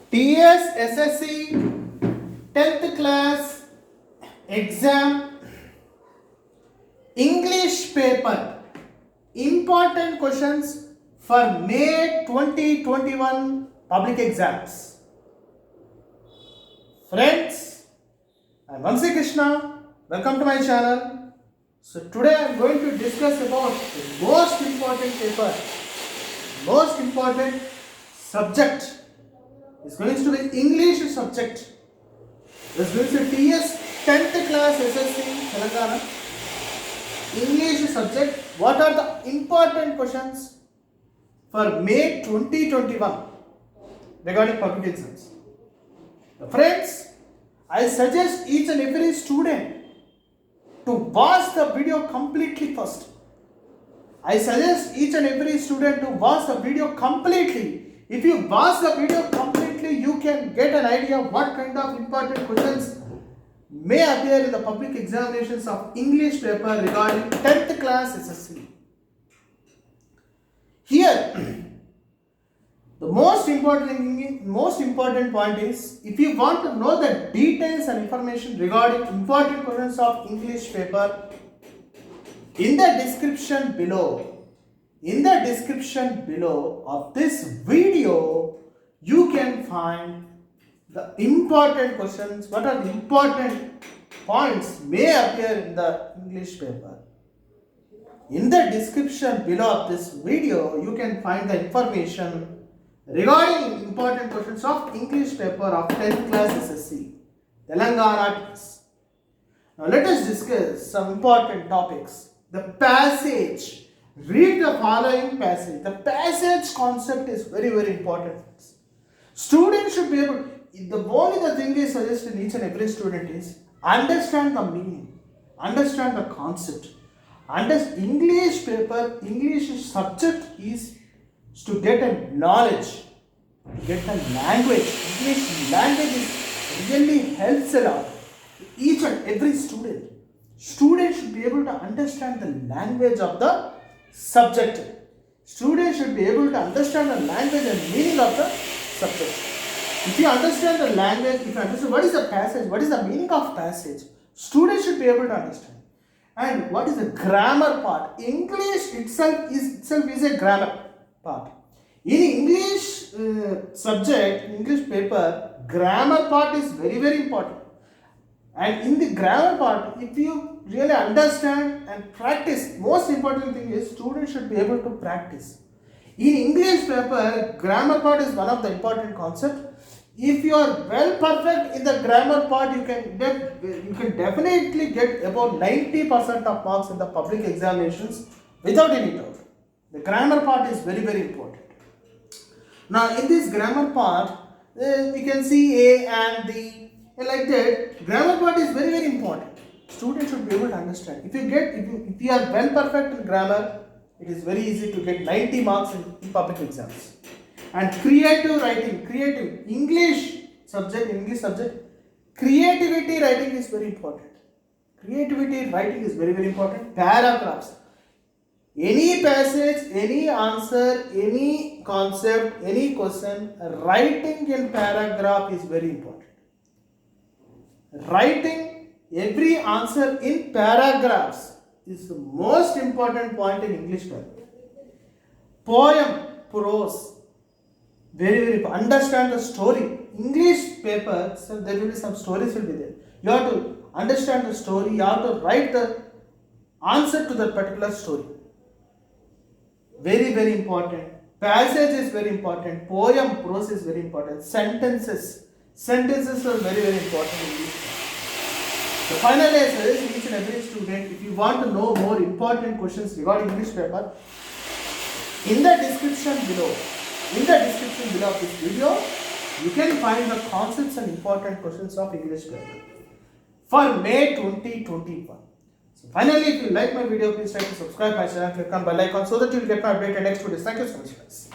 TS SSC 10th class exam English paper. Important questions for May 2021 public exams. Friends, I am Vansi Krishna. Welcome to my channel. So today I am going to discuss about the most important paper, most important subject. It's going to be English subject. It's going to be TS 10th class SSC Telangana. English subject. What are the important questions for May 2021 regarding public exams? Friends, I suggest each and every student to watch the video completely first. I suggest each and every student to watch the video completely. If you watch the video completely, you can get an idea what kind of important questions may appear in the public examinations of English paper regarding 10th class SSC. Here, the most important point is, if you want to know the details and information regarding important questions of English paper, in the description below of this video, you can find the important questions, what are the important points may appear in the English paper. In the description below of this video, you can find the information regarding important questions of English paper of 10th class SSC, Telangana. Now let us discuss some important topics. The passage. Read the following passage. The passage concept is very, very important. Students should be able, the thing is suggested each and every student is understand the meaning, understand the concept. English paper, English subject is to get a knowledge, get a language. English language is really helps a lot. Each and every student should be able to understand the language of the subject. Students should be able to understand the language and meaning of the subject. If you understand the language, if you understand what is the passage, what is the meaning of passage, students should be able to understand. And what is the grammar part? English itself is a grammar part. In English subject, English paper, grammar part is very, very important. And in the grammar part, if you really understand and practice, most important thing is students should be able to practice. In English paper, grammar part is one of the important concepts. If you are well perfect in the grammar part, you can definitely get about 90% of marks in the public examinations without any doubt. The grammar part is very, very important. Now, in this grammar part, we can see A and the like that. Grammar part is very, very important. Students should be able to understand. If you are well perfect in grammar, it is very easy to get 90 marks in public exams. And creative writing, English subject, creativity writing is very important. Creativity writing is very, very important. Paragraphs. Any passage, any answer, any concept, any question, writing in paragraph is very important. Writing every answer in paragraphs is the most important point in English paper. Poem, prose, very, very important. Understand the story. English paper, so there will be some stories will be there. You have to understand the story. You have to write the answer to that particular story. Very, very important. Passage is very important. Poem, prose is very important. Sentences are very, very important in English. So finally, I suggest each and every student, if you want to know more important questions regarding English paper, in the description below of this video, you can find the concepts and important questions of English paper for May 2021. So finally, if you like my video, please try to subscribe my channel, click on bell icon so that you will get my updated next videos. Thank you so much, guys.